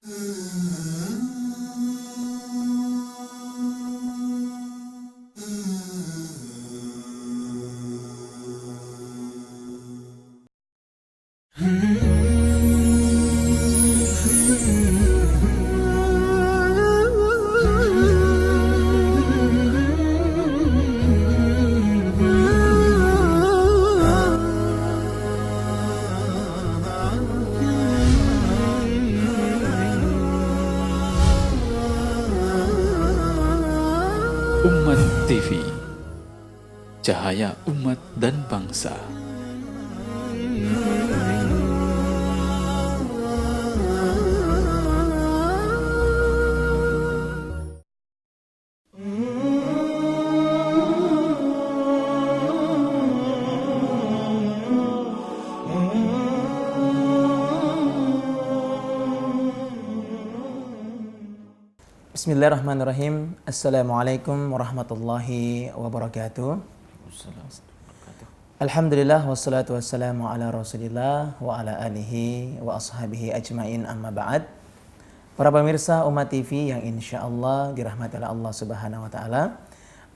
Umat TV, cahaya umat dan bangsa. Bismillahirrahmanirrahim. Assalamualaikum warahmatullahi wabarakatuh. Alhamdulillah wassalatu wassalamu ala rasulillah wa ala alihi wa ashabihi ajmain, amma ba'd. Para pemirsa Umat TV yang insya Allah dirahmati oleh Allah subhanahu wa ta'ala,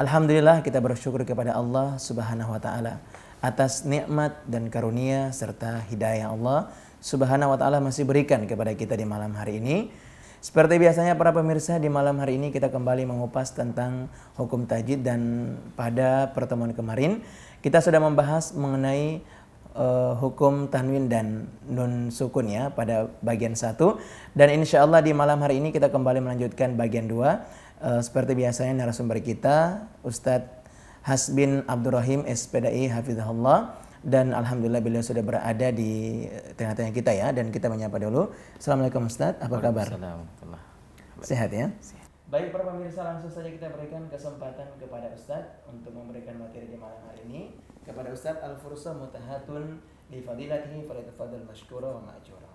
alhamdulillah kita bersyukur kepada Allah subhanahu wa ta'ala atas nikmat dan karunia serta hidayah Allah subhanahu wa ta'ala masih berikan kepada kita di malam hari ini. Seperti biasanya para pemirsa, di malam hari ini kita kembali mengupas tentang hukum tajwid, dan pada pertemuan kemarin kita sudah membahas mengenai hukum tanwin dan nun sukun ya pada bagian 1, dan insya Allah di malam hari ini kita kembali melanjutkan bagian 2. Seperti biasanya narasumber kita Ustadz Hasbin Abdurrahim SPDI Hafizahullah, dan alhamdulillah beliau sudah berada di tengah-tengah kita ya, dan kita menyapa dulu. Assalamualaikum Ustadz, apa kabar? Sehat ya? Sehat. Baik para pemirsa, langsung saja kita berikan kesempatan kepada Ustadz untuk memberikan materi di malam hari ini. Kepada Ustadz Al-Fursa Mutahatun li fadilatihi falyatafaddal mashkura wa ma'jura.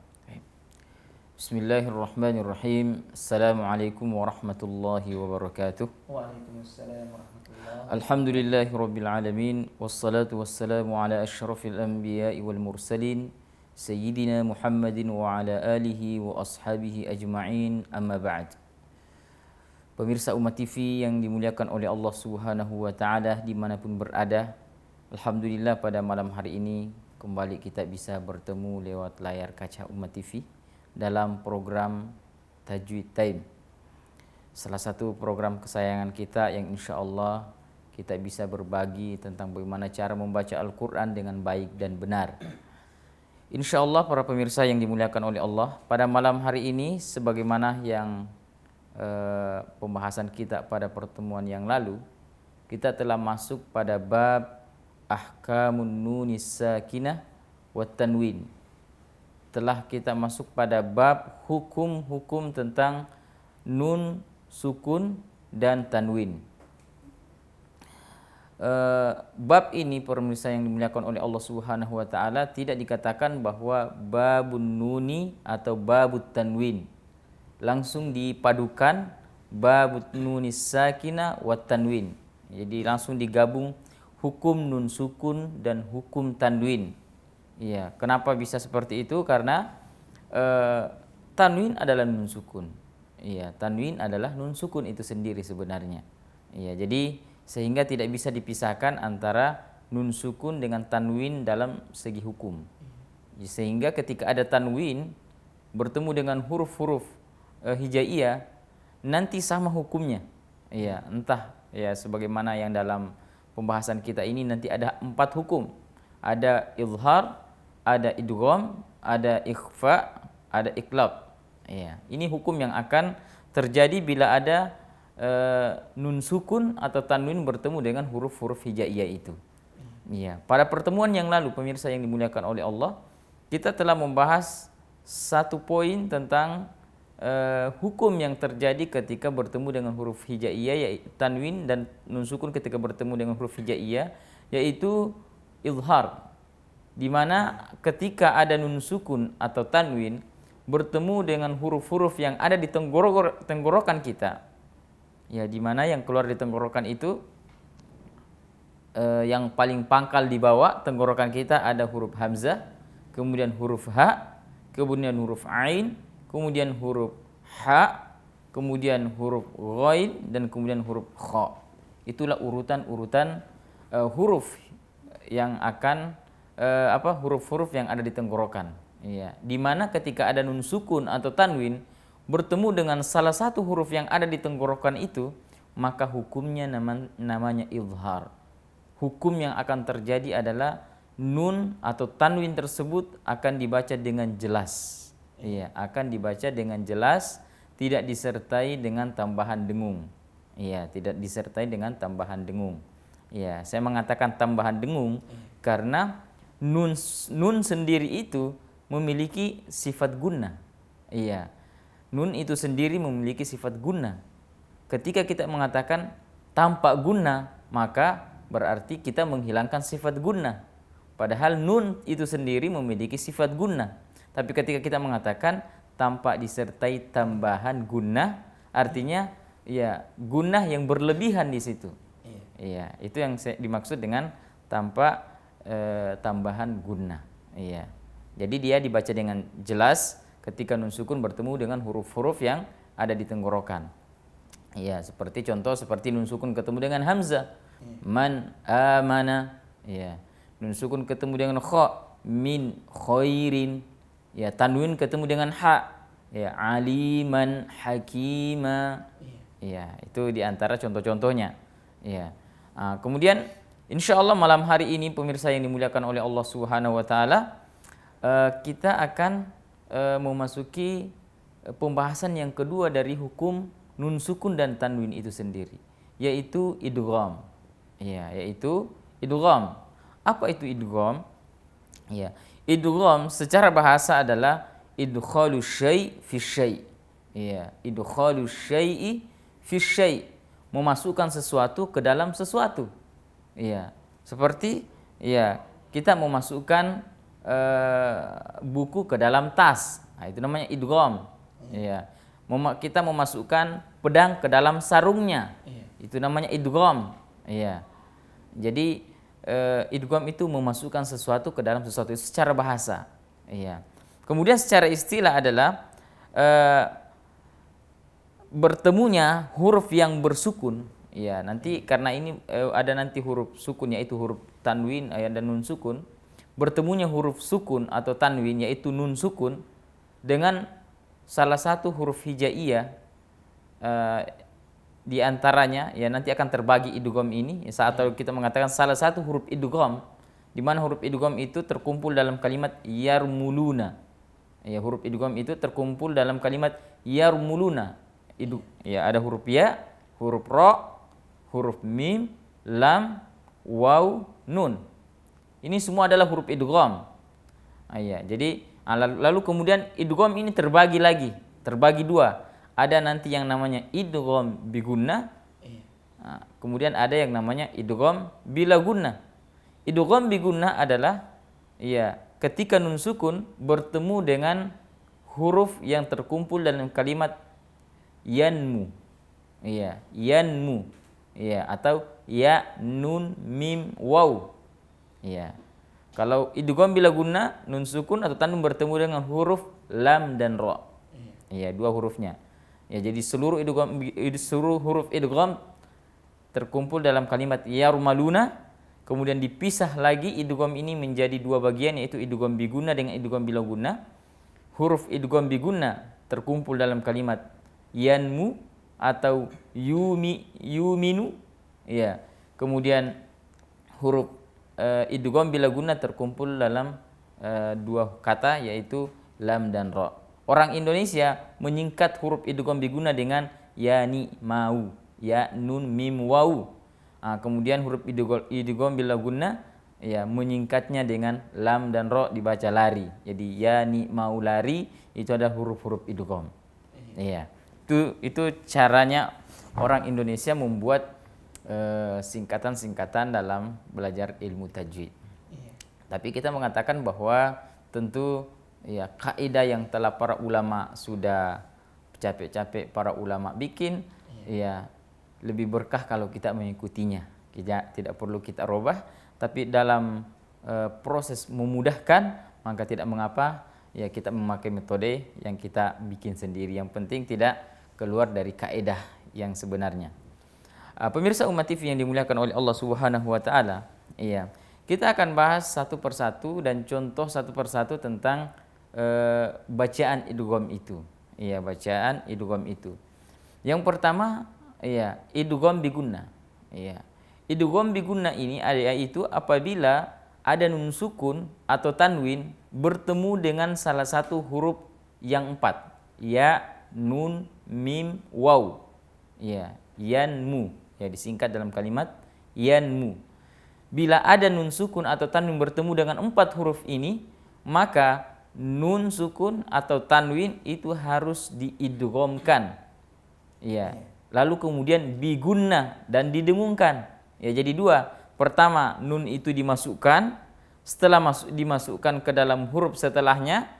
Bismillahirrahmanirrahim. Assalamualaikum warahmatullahi wabarakatuh. Waalaikumsalam warahmatullahi. Alhamdulillahi rabbil alamin, wassalatu wassalamu ala asyrafil anbiya'i wal mursalin sayyidina Muhammadin wa ala alihi wa ashabihi ajma'in, amma ba'd. Pemirsa Umat TV yang dimuliakan oleh Allah Subhanahu wa taala dimanapun berada, alhamdulillah pada malam hari ini kembali kita bisa bertemu lewat layar kaca Umat TV dalam program Tajwid Time, salah satu program kesayangan kita yang insya Allah kita bisa berbagi tentang bagaimana cara membaca Al-Quran dengan baik dan benar. Insya Allah para pemirsa yang dimuliakan oleh Allah, pada malam hari ini sebagaimana yang pembahasan kita pada pertemuan yang lalu, kita telah masuk pada bab Ahkamun Nunis Sakinah wa Tanwin. Telah kita masuk pada bab hukum-hukum tentang nun, sukun, dan tanwin. Bab ini pemirsa yang dimuliakan oleh Allah Subhanahu wa taala tidak dikatakan bahwa babun nuni atau babut tanwin. Langsung dipadukan babut nunis sakinah wa tanwin. Jadi langsung digabung hukum nun sukun dan hukum tanwin. Iya, kenapa bisa seperti itu? Karena tanwin adalah nun sukun. Iya, tanwin adalah nun sukun itu sendiri sebenarnya. Iya, jadi sehingga tidak bisa dipisahkan antara nun sukun dengan tanwin dalam segi hukum. Sehingga ketika ada tanwin bertemu dengan huruf-huruf hijaiyah, nanti sama hukumnya. Iya, entah ya sebagaimana yang dalam pembahasan kita ini nanti ada 4 hukum. Ada izhar, ada idgham, ada ikhfa, ada iqlab. Iya, ini hukum yang akan terjadi bila ada nun sukun atau tanwin bertemu dengan huruf-huruf hijaiyah itu. Iya, pada pertemuan yang lalu pemirsa yang dimuliakan oleh Allah, kita telah membahas 1 poin tentang hukum yang terjadi ketika bertemu dengan huruf hijaiyah, yaitu tanwin dan nun sukun ketika bertemu dengan huruf hijaiyah, yaitu izhar. Di mana ketika ada nun sukun atau tanwin bertemu dengan huruf-huruf yang ada di tenggorokan kita, ya, di mana yang keluar di tenggorokan itu yang paling pangkal di bawah tenggorokan kita ada huruf hamzah, kemudian huruf ha, kemudian huruf ain, kemudian huruf ha, kemudian huruf ghain, dan kemudian huruf kha. Itulah urutan-urutan huruf yang akan huruf-huruf yang ada di tenggorokan. Iya, di mana ketika ada nun sukun atau tanwin bertemu dengan salah satu huruf yang ada di tenggorokan itu, maka hukumnya namanya izhar. Hukum yang akan terjadi adalah nun atau tanwin tersebut akan dibaca dengan jelas. Iya, akan dibaca dengan jelas, tidak disertai dengan tambahan dengung. Iya, tidak disertai dengan tambahan dengung. Iya, saya mengatakan tambahan dengung karena nun sendiri itu memiliki sifat gunnah. Iya. Nun itu sendiri memiliki sifat gunnah. Ketika kita mengatakan tanpa gunnah, maka berarti kita menghilangkan sifat gunnah. Padahal nun itu sendiri memiliki sifat gunnah. Tapi ketika kita mengatakan tanpa disertai tambahan gunnah, artinya ya gunnah yang berlebihan di situ. Iya, itu yang dimaksud dengan tanpa tambahan gunnah. Iya. Jadi dia dibaca dengan jelas ketika nun sukun bertemu dengan huruf-huruf yang ada di tenggorokan. Iya, seperti contoh seperti nun sukun ketemu dengan hamzah. Man amana. Iya. Nun sukun ketemu dengan kha, min khairin. Ya, tanwin ketemu dengan ha. Ya, aliman hakima. Iya, itu di antara contoh-contohnya. Iya. Kemudian insyaallah malam hari ini pemirsa yang dimuliakan oleh Allah Subhanahu wa taala, kita akan memasuki pembahasan yang kedua dari hukum nun sukun dan tanwin itu sendiri, yaitu idgham. Ya, yaitu idgham. Apa itu idgham? Ya, idgham secara bahasa adalah idkhalu syai' fi syai'. Ya, idkhalu syai'i fi syai', memasukkan sesuatu ke dalam sesuatu. Ya, seperti ya kita memasukkan buku ke dalam tas. Nah, itu namanya idgham. Ya. Kita memasukkan pedang ke dalam sarungnya. Itu namanya idgham. Ya. Jadi idgham itu memasukkan sesuatu ke dalam sesuatu, itu secara bahasa. Ya. Kemudian secara istilah adalah bertemunya huruf yang bersukun. Ya, nanti karena ini ada nanti huruf sukun, yaitu huruf tanwin dan nun sukun. Bertemunya huruf sukun atau tanwin, yaitu nun sukun, dengan salah satu huruf hijaiyah di antaranya, ya nanti akan terbagi idgham ini. Saat kita mengatakan salah satu huruf idgham, di mana huruf idgham itu terkumpul dalam kalimat yarmuluna. Ya, huruf idgham itu terkumpul dalam kalimat yarmuluna. Ya, ada huruf ya, huruf ra, huruf mim, lam, waw, nun. Ini semua adalah huruf idgham. Ya, jadi lalu kemudian idgham ini terbagi lagi, terbagi dua. Ada nanti yang namanya idgham bi gunnah. Kemudian ada yang namanya idgham bila gunnah. Idgham bi gunnah adalah ya ketika nun sukun bertemu dengan huruf yang terkumpul dalam kalimat yanmu. Iya, yanmu. Iya, atau ya nun mim waw. Iya. Kalau idgham bila gunnah, nun sukun atau tanwin bertemu dengan huruf lam dan ra. Iya, dua hurufnya. Ya, jadi seluruh huruf idgham terkumpul dalam kalimat yarmaluna, kemudian dipisah lagi idgham ini menjadi dua bagian, yaitu idgham bi gunnah dengan idgham bila gunnah. Huruf idgham bi gunnah terkumpul dalam kalimat yanmu atau yuminu. Ya. Kemudian huruf idgham bila gunnah terkumpul dalam dua kata, yaitu lam dan ra. Orang Indonesia menyingkat huruf idgham bi gunnah dengan yani mau, ya nun mim waw. Kemudian huruf idgham bila gunnah ya menyingkatnya dengan lam dan ra, dibaca lari. Jadi yani mau lari, itu adalah huruf-huruf idgham. Iya. Itu caranya orang Indonesia membuat singkatan-singkatan dalam belajar ilmu tajwid. Tapi kita mengatakan bahwa tentu ya kaidah yang telah para ulama sudah capek-capek para ulama bikin, ya lebih berkah kalau kita mengikutinya. Tidak perlu kita rubah, tapi dalam proses memudahkan, maka tidak mengapa ya kita memakai metode yang kita bikin sendiri. Yang penting tidak keluar dari kaidah yang sebenarnya. Pemirsa Umat TV yang dimuliakan oleh Allah Subhanahu wa taala, iya. Kita akan bahas satu persatu dan contoh satu persatu tentang bacaan idgham itu. Iya, bacaan idgham itu. Yang pertama, iya, idgham bigunna. Iya. Idgham bigunna ini yaitu apabila ada nun sukun atau tanwin bertemu dengan salah satu huruf yang 4. Ya, nun, mim, waw. Iya, yanmu. Ya, disingkat dalam kalimat yanmu. Bila ada nun sukun atau tanwin bertemu dengan 4 huruf ini, maka nun sukun atau tanwin itu harus diidghamkan. Ya. Lalu kemudian bigunna dan didengungkan. Ya, jadi 2. Pertama, nun itu dimasukkan, setelah dimasukkan ke dalam huruf setelahnya,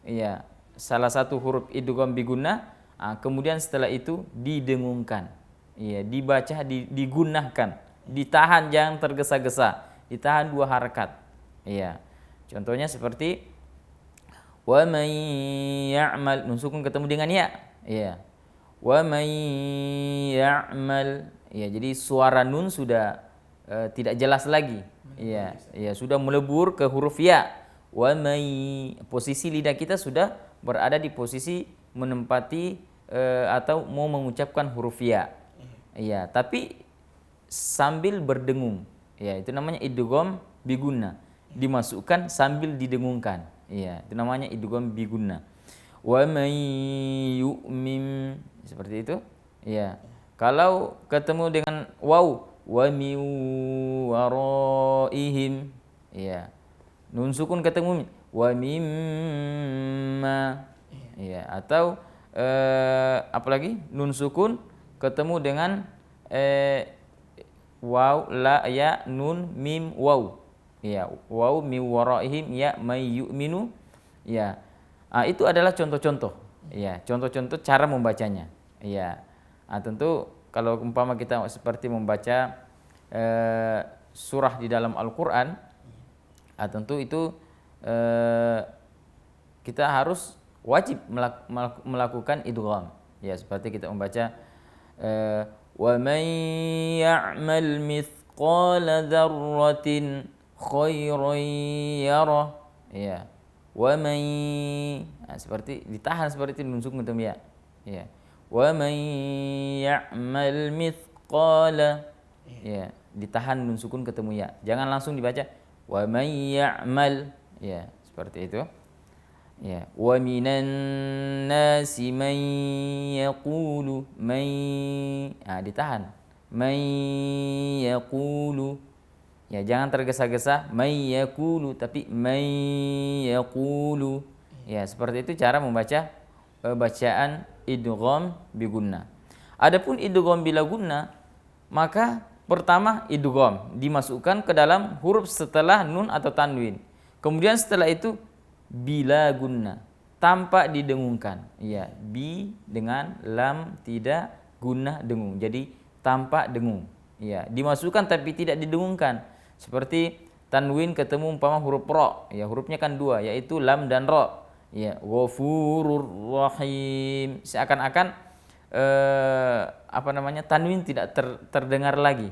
ya, salah satu huruf idgham bigunna, kemudian setelah itu didengungkan. Ya, dibaca, digunakan, ditahan, jangan tergesa-gesa, ditahan 2 harakat. Ya. Contohnya seperti wa may ya'mal, nun sukun ketemu dengan ya. Ya. Wa may ya'mal, ya, jadi suara nun sudah tidak jelas lagi. Ya, ya, sudah melebur ke huruf ya. Wa may, posisi lidah kita sudah berada di posisi menempati atau mau mengucapkan huruf ya. Ya, tapi sambil berdengung. Ya, itu namanya idgham bigunna. Dimasukkan sambil didengungkan. Ya, itu namanya idgham bigunna. Wa may yu'mim, seperti itu. Ya. Kalau ketemu dengan waw, wa min waraihim, ya. Nun sukun ketemu wa mimma. Ya, atau apalagi nun sukun ketemu dengan waw, la, ya, nun, mim, waw. Ya, waw min waraihim, ya, may yu'minu. Ya. Itu adalah contoh-contoh. Ya, contoh-contoh cara membacanya. Ya. Tentu kalau umpama kita seperti membaca surah di dalam Al-Qur'an, tentu itu kita harus wajib melakukan idgham. Ya, seperti kita membaca wa man ya'mal mithqala dzarratin khairan yarah. Ya. Wa man, seperti ditahan seperti nun sukun ketemu ya. Ya. Wa man ya'mal mithqala, ya, ditahan nun sukun ketemu ya. Jangan langsung dibaca wa man ya'mal, ya, seperti itu. Ya, wa minan nasi man yaqulu, ditahan. Man yaqulu. Ya, jangan tergesa-gesa may yaqulu, tapi may yaqulu. Ya, seperti itu cara membaca bacaan idgham bigunna. Adapun idgham bila gunna, maka pertama idgham dimasukkan ke dalam huruf setelah nun atau tanwin. Kemudian setelah itu bila gunna, tanpa didengungkan. Ya, bi dengan lam tidak, gunna dengung. Jadi tanpa dengung. Ya, dimasukkan tapi tidak didengungkan. Seperti tanwin ketemu umpama huruf ro, ya, hurufnya kan 2, yaitu lam dan ro. Ya, ghafurur rahim. Seakan-akan tanwin tidak terdengar lagi,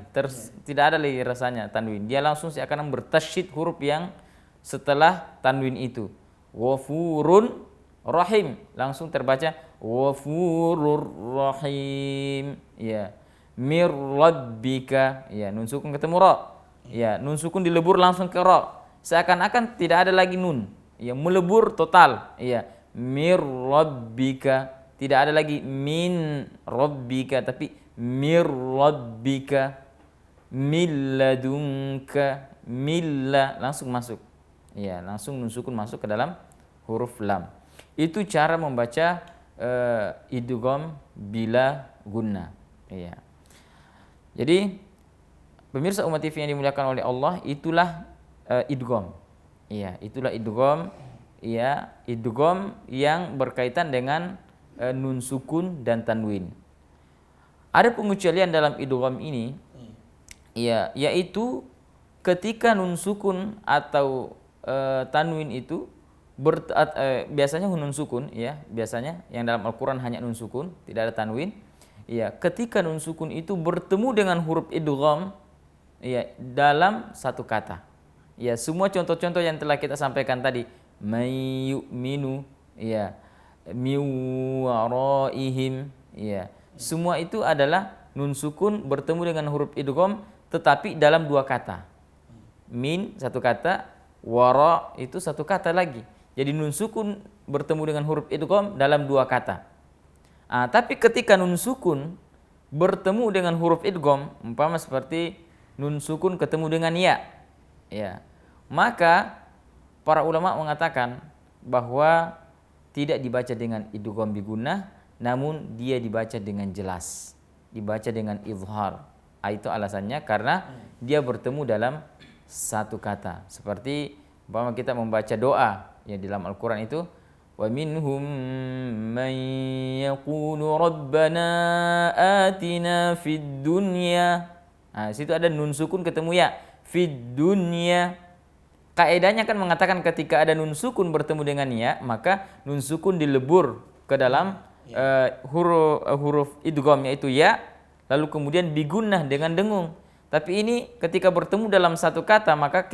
tidak ada lagi rasanya tanwin. Dia langsung seakan bertasyid huruf yang setelah tanwin itu. Ghafurun rahim, langsung terbaca ghafurur rahim. Ya, mir rabbika, ya, nun sukun ketemu ro. Ya, nun sukun dilebur langsung ke ro. Seakan-akan tidak ada lagi nun. Ya, melebur total. Ya, mir rabbika, tidak ada lagi min rabbika, tapi mir rabbika, min ladunka, milla, langsung masuk. Ya, langsung nun sukun masuk ke dalam huruf lam. Itu cara membaca idgham bila gunna. Ya. Jadi pemirsa Umat TV yang dimuliakan oleh Allah, itulah idgham. Iya, itulah idgham. Ya, idgham yang berkaitan dengan nun sukun dan tanwin. Ada pengecualian dalam idgham ini, ya, yaitu ketika nun sukun atau tanwin itu biasanya nun sukun ya, biasanya yang dalam Al-Qur'an hanya nun sukun, tidak ada tanwin. Ya, ketika nun sukun itu bertemu dengan huruf idgham ya dalam satu kata. Ya, semua contoh-contoh yang telah kita sampaikan tadi, may yu'minu ya, mi waraihim ya. Semua itu adalah nun sukun bertemu dengan huruf idgham tetapi dalam dua kata. Min satu kata, wara itu satu kata lagi. Jadi nun sukun bertemu dengan huruf idgham dalam dua kata. Tapi ketika nun sukun bertemu dengan huruf idgham, umpama seperti nun sukun ketemu dengan ya, ya, maka para ulama mengatakan bahwa tidak dibaca dengan idgham bi gunnah, namun dia dibaca dengan jelas, dibaca dengan izhar. Itu alasannya karena dia bertemu dalam satu kata. Seperti umpama kita membaca doa ya di dalam Al-Qur'an itu, wa minhum man yaqulu rabbana atina fid dunya. Situ ada nun sukun ketemu ya, fid dunya. Kaedahnya kan mengatakan ketika ada nun sukun bertemu dengan ya, maka nun sukun dilebur ke dalam huruf idgham yaitu ya, lalu kemudian bigunnah dengan dengung. Tapi ini ketika bertemu dalam satu kata, maka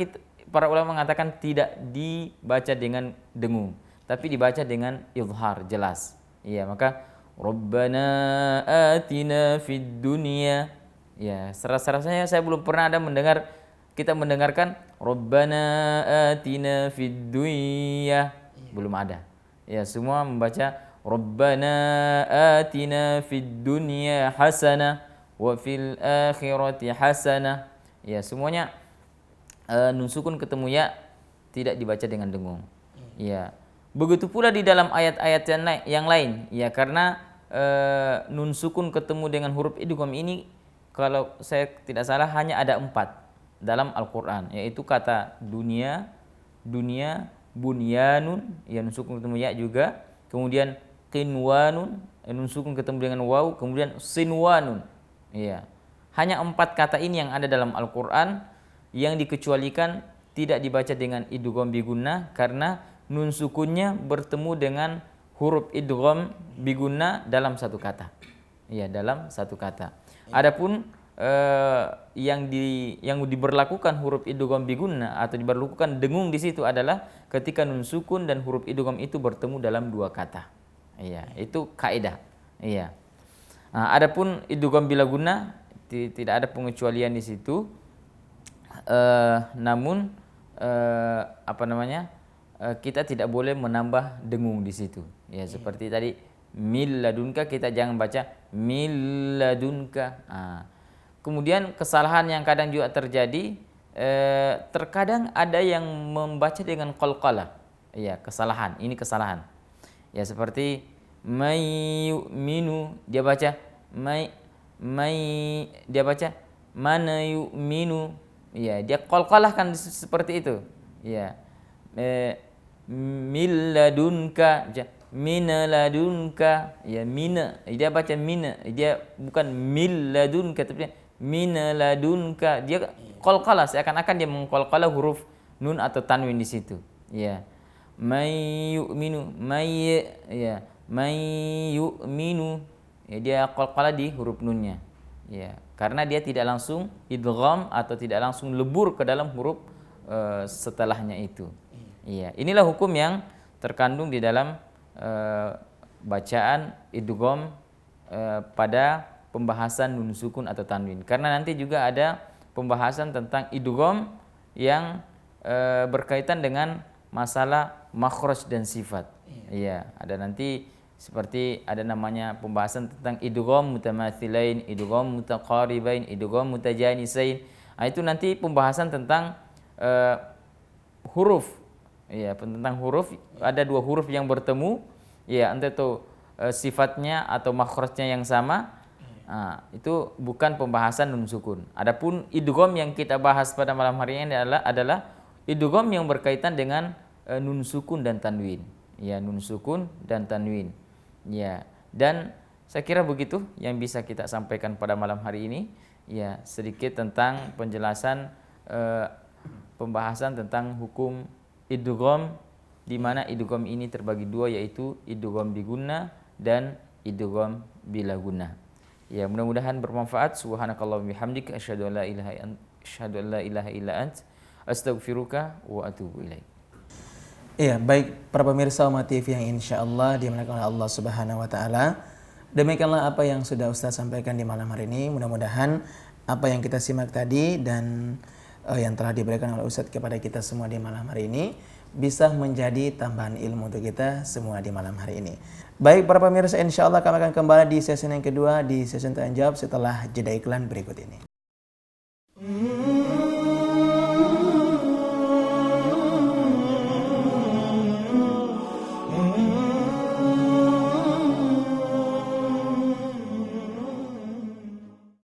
para ulama mengatakan tidak dibaca dengan dengung, tapi dibaca dengan izhar, jelas. Iya, maka Rabbana atina fid dunya. Ya, serasa-rasanya saya belum pernah ada kita mendengarkan Rabbana atina fid dunya. Belum ada. Ya, semua membaca Rabbana atina fid dunya hasanah wa fil akhirati hasanah. Ya, semuanya nun sukun ketemu ya, tidak dibaca dengan dengung. Ya. Begitu pula di dalam ayat-ayat yang lain. Ya, karena nun sukun ketemu dengan huruf idgham ini kalau saya tidak salah hanya ada 4 dalam Al-Qur'an, yaitu kata dunia, bunyanun, ya nun sukun ketemu ya juga. Kemudian qinwanun, nun sukun ketemu dengan waw, kemudian sinwanun. Iya. Hanya 4 kata ini yang ada dalam Al-Qur'an yang dikecualikan tidak dibaca dengan idgham bi gunnah karena nun sukunnya bertemu dengan huruf idgham bi gunnah dalam satu kata. Iya, dalam satu kata. Adapun yang diberlakukan huruf idgham bi gunnah atau diberlakukan dengung di situ adalah ketika nun sukun dan huruf idgham itu bertemu dalam dua kata. Iya, itu kaidah. Iya. Adapun idgham bila gunnah tidak ada pengecualian di situ. Namun kita tidak boleh menambah dengung di situ. Ya, seperti tadi mil ladunka, kita jangan baca mil ladunka. Kemudian kesalahan yang kadang juga terjadi, terkadang ada yang membaca dengan qalqalah. Ya, kesalahan. Ini kesalahan. Ya, seperti may yu'minu, dia baca dia baca mana yu'minu. Ya, dia qalqalah kan seperti itu. Ya. Mil ladunka, mina ladunka, ya mina, dia baca mina, dia bukan mil ladunka tapi mina ladunka, dia qalqalah, seakan-akan dia mengqalqalah huruf nun atau tanwin di situ. Ya, may yu'minu, ya may yu'minu, ya dia qalqalah di huruf nunnya. Ya, karena dia tidak langsung idgham atau tidak langsung lebur ke dalam huruf setelahnya itu. Iya, inilah hukum yang terkandung di dalam bacaan idgham pada pembahasan nun sukun atau tanwin. Karena nanti juga ada pembahasan tentang idgham yang berkaitan dengan masalah makhraj dan sifat. Iya, ada nanti seperti ada namanya pembahasan tentang idgham mutamathilain, idgham mutaqaribain, idgham mutajanisain. Itu nanti pembahasan tentang huruf. Ya, tentang huruf, ada 2 huruf yang bertemu, ya entah itu sifatnya atau makhrajnya yang sama. Itu bukan pembahasan nun sukun. Adapun idgham yang kita bahas pada malam hari ini adalah idgham yang berkaitan dengan nun sukun dan tanwin. Ya, nun sukun dan tanwin. Ya, dan saya kira begitu yang bisa kita sampaikan pada malam hari ini. Ya, sedikit tentang penjelasan pembahasan tentang hukum idgham di mana idgham ini terbagi dua, yaitu idgham bigunna dan idgham bila gunnah. Ya, mudah-mudahan bermanfaat. Subhanakallahumma bihamdika asyhadu an la ilaha illa ant astaghfiruka wa atubu ilaik. Iya, baik para pemirsa Umat TV yang insya Allah dimuliakan oleh Allah Subhanahu wa Ta'ala. Demikianlah apa yang sudah Ustaz sampaikan di malam hari ini. Mudah-mudahan apa yang kita simak tadi dan yang telah diberikan oleh Ustaz kepada kita semua di malam hari ini bisa menjadi tambahan ilmu untuk kita semua di malam hari ini. Baik para pemirsa, insya Allah kami akan kembali di sesi yang kedua, di sesi tanya jawab setelah jeda iklan berikut ini.